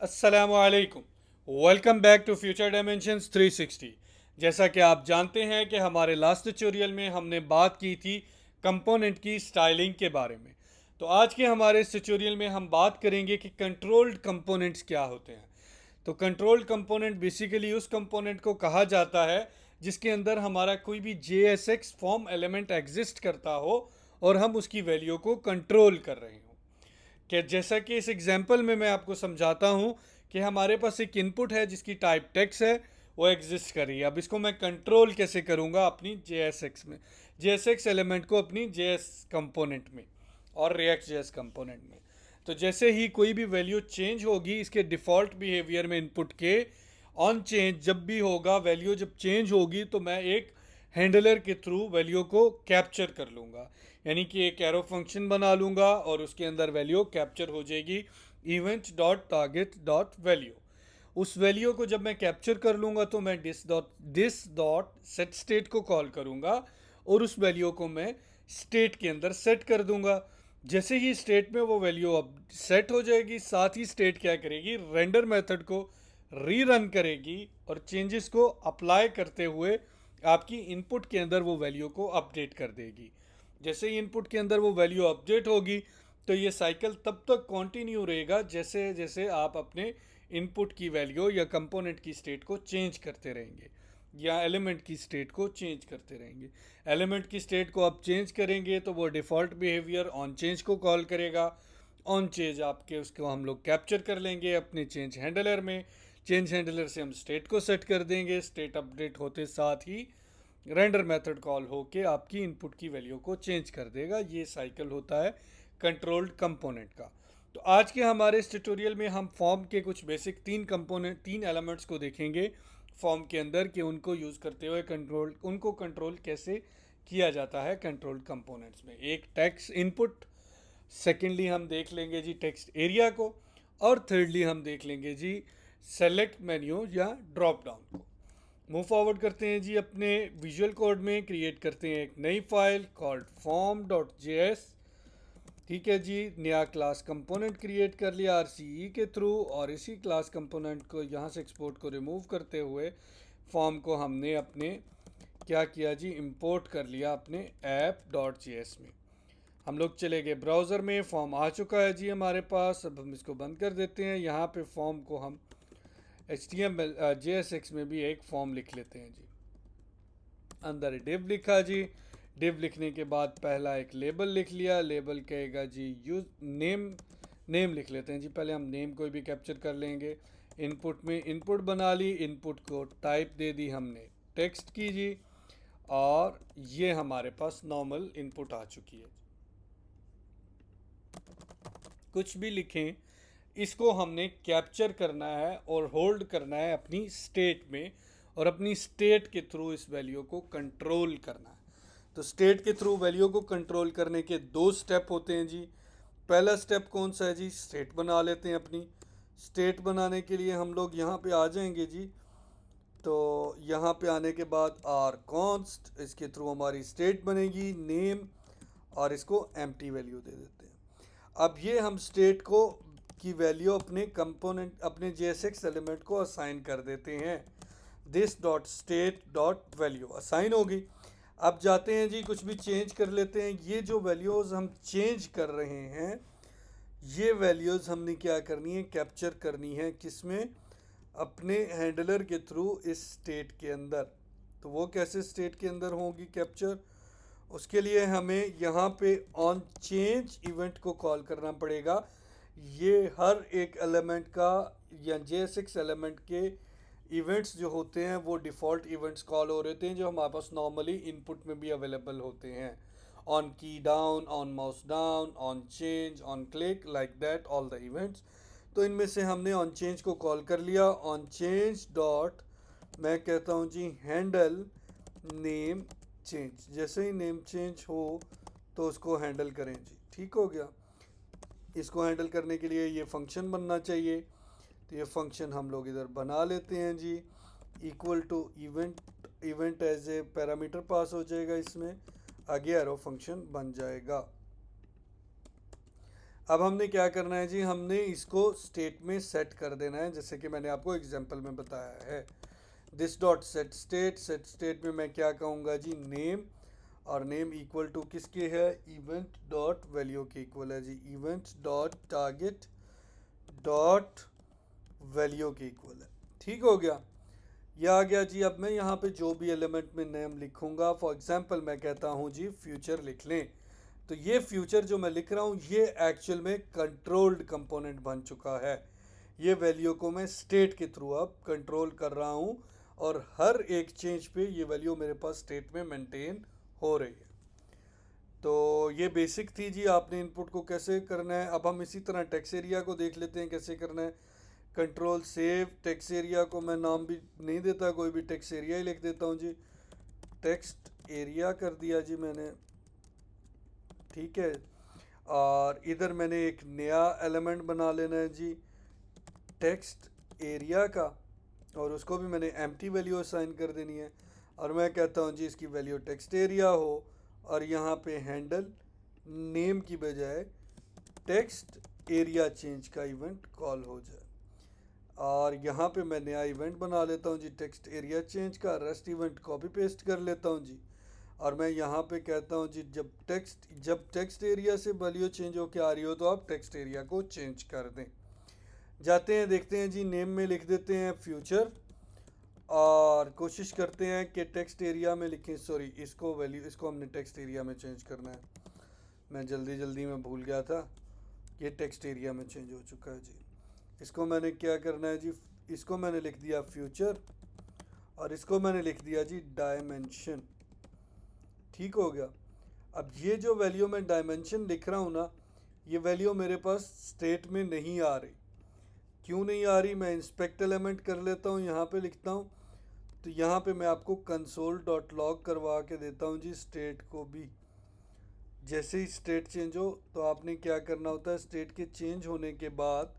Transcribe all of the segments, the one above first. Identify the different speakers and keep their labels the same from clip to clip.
Speaker 1: अस्सलामुअलैकुम। Welcome back to future dimensions 360। जैसा कि आप जानते हैं कि हमारे लास्ट ट्यूटोरियल में हमने बात की थी कंपोनेंट की स्टाइलिंग के बारे में। तो आज के हमारे इस ट्यूटोरियल में हम बात करेंगे कि कंट्रोल्ड कंपोनेंट्स क्या होते हैं। तो कंट्रोल्ड कंपोनेंट बेसिकली उस कंपोनेंट को कहा जाता है जिसके अंदर हमारा कोई भी JSX फॉर्म एलिमेंट एग्जिस्ट करता हो और हम उसकी वैल्यू को कंट्रोल कर रहे हो। कि जैसा कि इस एग्जांपल में मैं आपको समझाता हूँ कि हमारे पास एक इनपुट है जिसकी टाइप टेक्स्ट है, वो एग्जिस्ट कर रही है। अब इसको मैं कंट्रोल कैसे करूँगा अपनी JSX में, JSX एलिमेंट को अपनी JS कंपोनेंट में और रिएक्ट JS कंपोनेंट में। तो जैसे ही कोई भी वैल्यू चेंज होगी इसके डिफ़ॉल्ट बिहेवियर में इनपुट के ऑन चेंज जब भी होगा, वैल्यू जब चेंज होगी तो मैं एक हैंडलर के थ्रू वैल्यू को कैप्चर कर लूँगा। यानी कि एक एरो फंक्शन बना लूँगा और उसके अंदर वैल्यू कैप्चर हो जाएगी event dot target dot value. उस वैल्यू को जब मैं कैप्चर कर लूँगा तो मैं दिस डॉट सेट स्टेट को कॉल करूँगा और उस वैल्यू को मैं स्टेट के अंदर सेट कर दूँगा। जैसे ही स्टेट में वो वैल्यू अब सेट हो जाएगी, साथ ही स्टेट क्या करेगी, रेंडर मेथड को रीरन करेगी और चेंजेस को अप्लाई करते हुए आपकी इनपुट के अंदर वो वैल्यू को अपडेट कर देगी। जैसे ही इनपुट के अंदर वो वैल्यू अपडेट होगी तो ये साइकिल तब तक कंटिन्यू रहेगा जैसे जैसे आप अपने इनपुट की वैल्यू या कंपोनेंट की स्टेट को चेंज करते रहेंगे या एलिमेंट की स्टेट को चेंज करते रहेंगे। एलिमेंट की स्टेट को आप चेंज करेंगे तो वो डिफ़ॉल्ट बिहेवियर ऑन चेंज को कॉल करेगा। ऑन चेंज आपके उसको हम लोग कैप्चर कर लेंगे अपने चेंज हैंडलर में। चेंज हैंडलर से हम स्टेट को सेट कर देंगे। स्टेट अपडेट होते साथ ही रेंडर मेथड कॉल होके आपकी इनपुट की वैल्यू को चेंज कर देगा। ये साइकिल होता है कंट्रोल्ड कंपोनेंट का। तो आज के हमारे इस ट्यूटोरियल में हम फॉर्म के कुछ बेसिक तीन एलिमेंट्स को देखेंगे फॉर्म के अंदर कि उनको यूज़ करते हुए उनको कंट्रोल कैसे किया जाता है कंट्रोल्ड कंपोनेंट्स में। एक टेक्स्ट इनपुट, सेकेंडली हम देख लेंगे जी टेक्स्ट एरिया को, और थर्डली हम देख लेंगे जी सेलेक्ट मेन्यू या ड्रॉप डाउन को। मूव फॉरवर्ड करते हैं जी, अपने विजुअल कोड में क्रिएट करते हैं एक नई फाइल कॉल्ड form.js। ठीक है जी, नया क्लास कंपोनेंट क्रिएट कर लिया RCE के थ्रू और इसी क्लास कंपोनेंट को यहाँ से एक्सपोर्ट को रिमूव करते हुए फॉर्म को हमने अपने क्या किया जी, इंपोर्ट कर लिया अपने app.js में। हम लोग चले गए ब्राउज़र में, फॉर्म आ चुका है जी हमारे पास। अब हम इसको बंद कर देते हैं। यहाँ पे फॉर्म को हम HTML JSX में भी एक फॉर्म लिख लेते हैं जी। अंदर डिव लिखा जी, डिव लिखने के बाद पहला एक लेबल लिख लिया। लेबल कहेगा जी यूज नेम, नेम लिख लेते हैं जी। पहले हम नेम को भी कैप्चर कर लेंगे। इनपुट में इनपुट बना ली, इनपुट को टाइप दे दी हमने टेक्स्ट की जी, और ये हमारे पास नॉर्मल इनपुट आ चुकी है। कुछ भी लिखें, इसको हमने कैप्चर करना है और होल्ड करना है अपनी स्टेट में, और अपनी स्टेट के थ्रू इस वैल्यू को कंट्रोल करना है। तो स्टेट के थ्रू वैल्यू को कंट्रोल करने के दो स्टेप होते हैं जी। पहला स्टेप कौन सा है जी, स्टेट बना लेते हैं अपनी। स्टेट बनाने के लिए हम लोग यहाँ पे आ जाएंगे जी। तो यहाँ पे आने के बाद आर कॉन्स्ट, इसके थ्रू हमारी स्टेट बनेगी नेम, और इसको एम्प्टी वैल्यू दे देते हैं। अब ये हम स्टेट को की वैल्यू अपने कंपोनेंट, अपने JSX एलिमेंट को असाइन कर देते हैं। This dot state dot value assign होगी। अब जाते हैं जी, कुछ भी चेंज कर लेते हैं। ये जो वैल्यूज़ हम चेंज कर रहे हैं, ये वैल्यूज़ हमने क्या करनी है, कैप्चर करनी है किसमें, अपने हैंडलर के थ्रू इस स्टेट के अंदर। तो वो कैसे स्टेट के अंदर होगी कैप्चर, उसके लिए हमें यहाँ पे ऑन चेंज इवेंट को कॉल करना पड़ेगा। ये हर एक एलिमेंट का या JSX एलिमेंट के इवेंट्स जो होते हैं वो डिफ़ॉल्ट इवेंट्स कॉल हो रहे हैं जो हमारे पास नॉर्मली इनपुट में भी अवेलेबल होते हैं। ऑन की down, on mouse down, on change, on click, like that all the events. तो इनमें से हमने ऑन चेंज को कॉल कर लिया। ऑन चेंज डॉट, मैं कहता हूँ जी हैंडल नेम चेंज। जैसे ही नेम चेंज हो तो उसको हैंडल करें जी। ठीक हो गया। इसको हैंडल करने के लिए ये फंक्शन बनना चाहिए, तो ये फंक्शन हम लोग इधर बना लेते हैं जी। Equal to event, event as a parameter pass हो जाएगा इसमें, आगे एरो फंक्शन बन जाएगा। अब हमने क्या करना है जी, हमने इसको स्टेट में सेट कर देना है, जैसे कि मैंने आपको एग्जांपल में बताया है। This dot set state, set state में मैं क्या कहूँगा जी, नेम, और नेम इक्वल टू किसके है, इवेंट डॉट वैल्यू के इक्वल है जी, event dot target dot value के इक्वल है। ठीक हो गया, यह आ गया जी। अब मैं यहाँ पे जो भी एलिमेंट में नेम लिखूंगा, फॉर एग्जांपल मैं कहता हूँ जी फ्यूचर लिख लें, तो ये फ्यूचर जो मैं लिख रहा हूँ ये एक्चुअल में कंट्रोल्ड कंपोनेंट बन चुका है। ये वैल्यू को मैं स्टेट के थ्रू अब कंट्रोल कर रहा हूँ, और हर एक चेंज पे ये वैल्यू मेरे पास स्टेट में मेंटेन हो रही है। तो ये बेसिक थी जी, आपने इनपुट को कैसे करना है। अब हम इसी तरह टेक्स्ट एरिया को देख लेते हैं कैसे करना है। कंट्रोल सेव, टेक्स्ट एरिया को मैं नाम भी नहीं देता, कोई भी टेक्स्ट एरिया ही लिख देता हूँ जी, टेक्स्ट एरिया कर दिया जी मैंने। ठीक है, और इधर मैंने एक नया एलिमेंट बना लेना है जी टेक्स्ट एरिया का, और उसको भी मैंने एम्प्टी वैल्यू असाइन कर देनी है, और मैं कहता हूँ जी इसकी वैल्यू टेक्स्ट एरिया हो, और यहाँ पे हैंडल नेम की बजाय टेक्स्ट एरिया चेंज का इवेंट कॉल हो जाए। और यहाँ पे मैं नया इवेंट बना लेता हूँ जी टेक्स्ट एरिया चेंज का, रेस्ट इवेंट कॉपी पेस्ट कर लेता हूँ जी, और मैं यहाँ पे कहता हूँ जी जब टेक्स्ट एरिया से वैल्यू चेंज होकर आ रही हो तो आप टेक्स्ट एरिया को चेंज कर दें। जाते हैं, देखते हैं जी, नेम में लिख देते हैं फ्यूचर, और कोशिश करते हैं कि टेक्स्ट एरिया में लिखें, सॉरी इसको वैल्यू, इसको हमने टेक्स्ट एरिया में चेंज करना है, मैं जल्दी में भूल गया था, ये टेक्स्ट एरिया में चेंज हो चुका है जी। इसको मैंने क्या करना है जी, इसको मैंने लिख दिया फ्यूचर, और इसको मैंने लिख दिया जी डायमेंशन। ठीक हो गया। अब ये जो वैल्यू मैं डायमेंशन लिख रहा हूँ ना, ये वैल्यू मेरे पास स्टेट में नहीं आ रही। क्यों नहीं आ रही, मैं इंस्पेक्ट एलिमेंट कर लेता हूँ, यहाँ पे लिखता हूँ, तो यहाँ पे मैं आपको कंसोल डॉट लॉग करवा के देता हूँ जी स्टेट को भी। जैसे ही स्टेट चेंज हो तो आपने क्या करना होता है, स्टेट के चेंज होने के बाद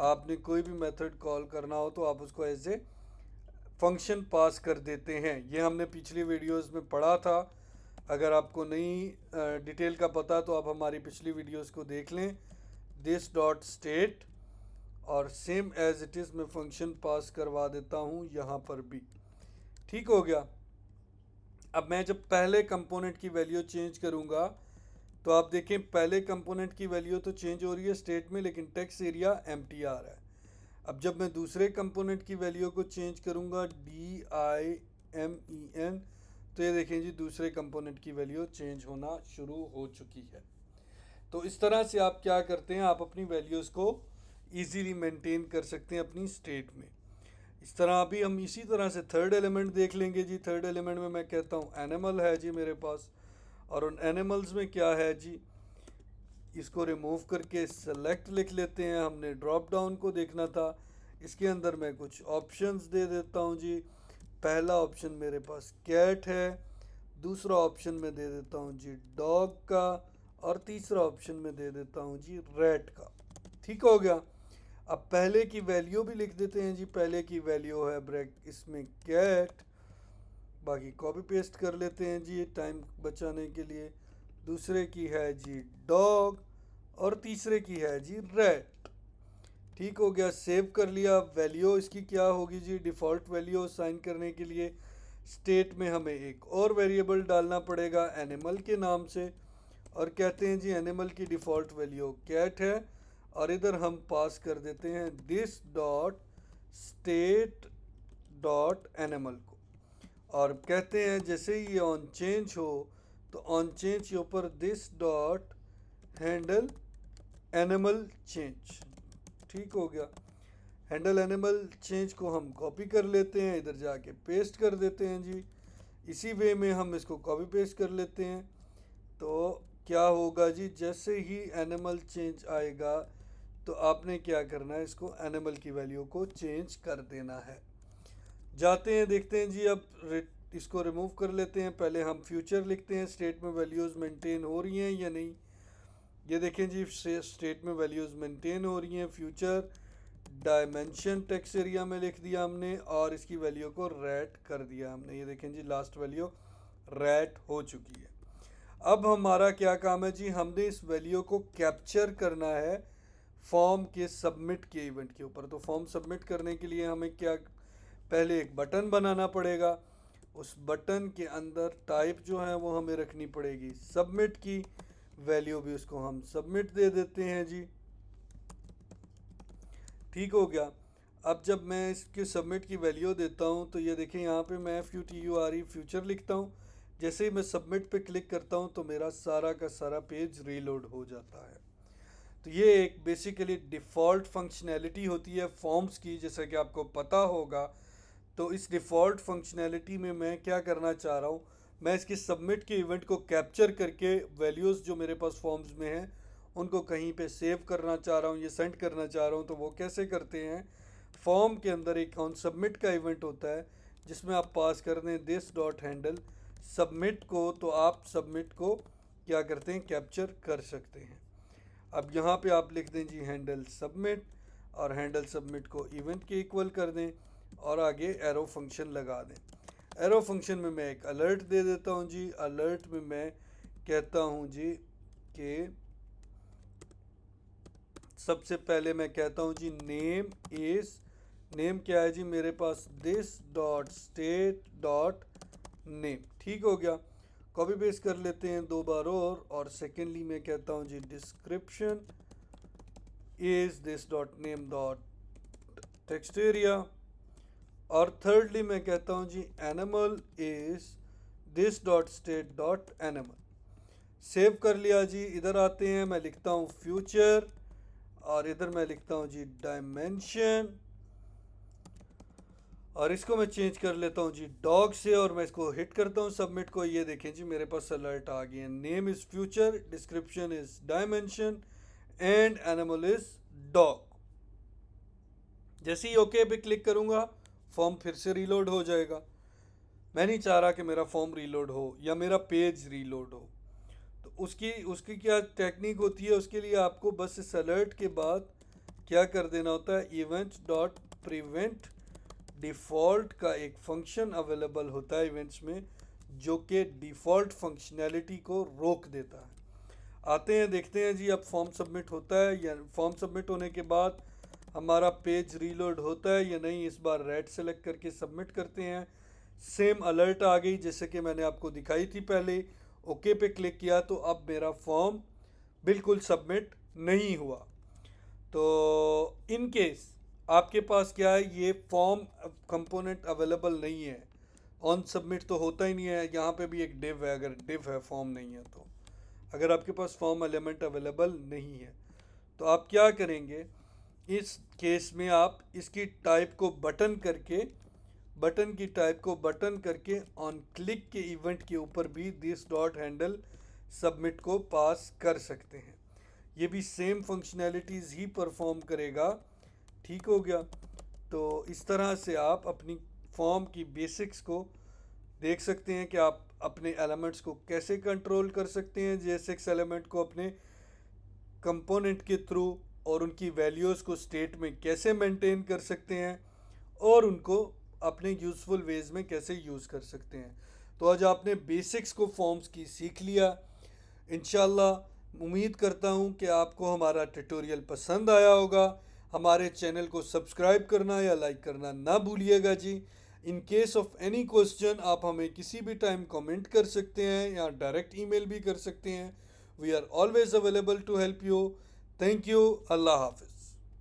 Speaker 1: आपने कोई भी मेथड कॉल करना हो तो आप उसको एज ए फंक्शन पास कर देते हैं। ये हमने पिछली वीडियोस में पढ़ा था, अगर आपको नहीं डिटेल का पता तो आप हमारी पिछली वीडियोस को देख लें। दिस डॉट स्टेट, और सेम एज इट इज़ मैं फंक्शन पास करवा देता हूँ यहाँ पर भी। ठीक हो गया। अब मैं जब पहले कंपोनेंट की वैल्यू चेंज करूँगा तो आप देखें पहले कंपोनेंट की वैल्यू तो चेंज हो रही है स्टेट में, लेकिन टेक्स्ट एरिया एम्प्टी आ रहा है। अब जब मैं दूसरे कंपोनेंट की वैल्यू को चेंज करूँगा DIMEN, तो ये देखें जी दूसरे कंपोनेंट की वैल्यू चेंज होना शुरू हो चुकी है। तो इस तरह से आप क्या करते हैं, आप अपनी वैल्यूज़ को ईजीली मेंटेन कर सकते हैं अपनी स्टेट में। इस तरह अभी हम इसी तरह से थर्ड एलिमेंट देख लेंगे जी। थर्ड एलिमेंट में मैं कहता हूँ एनिमल है जी मेरे पास, और उन एनिमल्स में क्या है जी, इसको रिमूव करके सेलेक्ट लिख लेते हैं, हमने ड्रॉप डाउन को देखना था। इसके अंदर मैं कुछ ऑप्शंस दे देता हूँ जी। पहला ऑप्शन मेरे पास कैट है, दूसरा ऑप्शन में दे देता हूँ जी डॉग का, और तीसरा ऑप्शन में दे देता हूँ जी रैट का। ठीक हो गया। अब पहले की वैल्यू भी लिख देते हैं जी। पहले की वैल्यू है ब्रैक इसमें कैट, बाकी कॉपी पेस्ट कर लेते हैं जी टाइम बचाने के लिए। दूसरे की है जी डॉग, और तीसरे की है जी रैट। ठीक हो गया, सेव कर लिया। वैल्यू इसकी क्या होगी जी, डिफ़ॉल्ट वैल्यू असाइन करने के लिए स्टेट में हमें एक और वेरिएबल डालना पड़ेगा एनिमल के नाम से, और कहते हैं जी एनिमल की डिफ़ॉल्ट वैल्यू कैट है, और इधर हम पास कर देते हैं this dot state dot animal को, और कहते हैं जैसे ही ये ऑन चेंज हो तो ऑन चेंज के ऊपर this dot handle animal change. ठीक हो गया। हैंडल एनिमल चेंज को हम कॉपी कर लेते हैं, इधर जाके पेस्ट कर देते हैं जी। इसी वे में हम इसको कॉपी पेस्ट कर लेते हैं। तो क्या होगा जी, जैसे ही एनिमल चेंज आएगा तो आपने क्या करना है, इसको एनिमल की वैल्यू को चेंज कर देना है। जाते हैं, देखते हैं जी। अब इसको रिमूव कर लेते हैं। पहले हम फ्यूचर लिखते हैं, स्टेट में वैल्यूज़ मेंटेन हो रही हैं या नहीं। ये देखें जी स्टेट में वैल्यूज़ मेंटेन हो रही हैं। फ्यूचर डायमेंशन टेक्स्ट एरिया में लिख दिया हमने, और इसकी वैल्यू को रैट कर दिया हमने। ये देखें जी लास्ट वैल्यू रैट हो चुकी है। अब हमारा क्या काम है जी, हमने इस वैल्यू को कैप्चर करना है फॉर्म के सबमिट के इवेंट के ऊपर। तो फॉर्म सबमिट करने के लिए हमें क्या, पहले एक बटन बनाना पड़ेगा। उस बटन के अंदर टाइप जो है वो हमें रखनी पड़ेगी सबमिट की, वैल्यू भी उसको हम सबमिट दे देते हैं जी। ठीक हो गया। अब जब मैं इसके सबमिट की वैल्यू देता हूँ तो ये देखें यहाँ पे मैं FUTURE फ्यूचर लिखता हूँ। जैसे ही मैं सबमिट पे क्लिक करता हूँ तो मेरा सारा का सारा पेज रीलोड हो जाता है। तो ये एक बेसिकली डिफ़ॉल्ट फंक्शनैलिटी होती है फॉर्म्स की, जैसा कि आपको पता होगा। तो इस डिफ़ॉल्ट फंक्शनैलिटी में मैं क्या करना चाह रहा हूँ, मैं इसके सबमिट के इवेंट को कैप्चर करके वैल्यूज़ जो मेरे पास फॉर्म्स में हैं उनको कहीं पे सेव करना चाह रहा हूँ, ये सेंड करना चाह रहा हूँ। तो वो कैसे करते हैं, फॉर्म के अंदर एक ऑन सबमिट का इवेंट होता है जिसमें आप पास कर दें दिस डॉट हैंडल सबमिट को, तो आप सबमिट को क्या करते हैं, कैप्चर कर सकते हैं। अब यहाँ पे आप लिख दें जी हैंडल सबमिट, और हैंडल सबमिट को इवेंट के इक्वल कर दें और आगे एरो फंक्शन लगा दें। एरो फंक्शन में मैं एक अलर्ट दे देता हूँ जी। अलर्ट में मैं कहता हूँ जी कि सबसे पहले मैं कहता हूँ जी नेम इज़, नेम क्या है जी मेरे पास, this dot state dot name. ठीक हो गया। कॉपी पेस्ट कर लेते हैं दो बार और सेकेंडली मैं कहता हूँ जी description is this dot name dot text area, और थर्डली मैं कहता हूँ जी animal is this dot state dot animal. Save कर लिया जी। इधर आते हैं, मैं लिखता हूँ फ्यूचर और इधर मैं लिखता हूँ जी डायमेंशन, और इसको मैं चेंज कर लेता हूँ जी डॉग से, और मैं इसको हिट करता हूँ सबमिट को। ये देखें जी मेरे पास अलर्ट आ गया, name is future, description is dimension and animal is dog. जैसे ही ओके पे क्लिक करूँगा फॉर्म फिर से रीलोड हो जाएगा। मैं नहीं चाह रहा कि मेरा फॉर्म रीलोड हो या मेरा पेज रीलोड हो। तो उसकी उसकी क्या टेक्निक होती है, उसके लिए आपको बस इस अलर्ट के बाद क्या कर देना होता है, इवेंट डॉट प्रिवेंट डिफ़ॉल्ट का एक फंक्शन अवेलेबल होता है इवेंट्स में जो कि डिफ़ॉल्ट फंक्शनैलिटी को रोक देता है। आते हैं देखते हैं जी अब फॉर्म सबमिट होता है या फॉर्म सबमिट होने के बाद हमारा पेज रीलोड होता है या नहीं। इस बार रेड सेलेक्ट करके सबमिट करते हैं। सेम अलर्ट आ गई जैसे कि मैंने आपको दिखाई थी पहले। ओके पे क्लिक किया तो अब मेरा फॉर्म बिल्कुल सबमिट नहीं हुआ। तो इन केस आपके पास क्या है, ये फॉर्म कंपोनेंट अवेलेबल नहीं है, ऑन सबमिट तो होता ही नहीं है। यहाँ पे भी एक डिव है, अगर डिव है फॉर्म नहीं है तो, अगर आपके पास फॉर्म एलिमेंट अवेलेबल नहीं है तो आप क्या करेंगे, इस केस में आप इसकी टाइप को बटन करके, बटन की टाइप को बटन करके ऑन क्लिक के इवेंट के ऊपर भी दिस डॉट हैंडल सबमिट को पास कर सकते हैं। ये भी सेम फंक्शनैलिटीज़ ही परफॉर्म करेगा। ठीक हो गया। तो इस तरह से आप अपनी फॉर्म की बेसिक्स को देख सकते हैं कि आप अपने एलिमेंट्स को कैसे कंट्रोल कर सकते हैं, JSX एलिमेंट को अपने कंपोनेंट के थ्रू, और उनकी वैल्यूज़ को स्टेट में कैसे मेंटेन कर सकते हैं और उनको अपने यूज़फुल वेज में कैसे यूज़ कर सकते हैं। तो आज आपने बेसिक्स को फॉर्म्स की सीख लिया। इंशाल्लाह उम्मीद करता हूँ कि आपको हमारा ट्यूटोरियल पसंद आया होगा। हमारे चैनल को सब्सक्राइब करना या लाइक करना ना भूलिएगा जी। In case of any question आप हमें किसी भी टाइम कमेंट कर सकते हैं या डायरेक्ट ईमेल भी कर सकते हैं। We are always available to help you. Thank you. अल्लाह हाफिज़।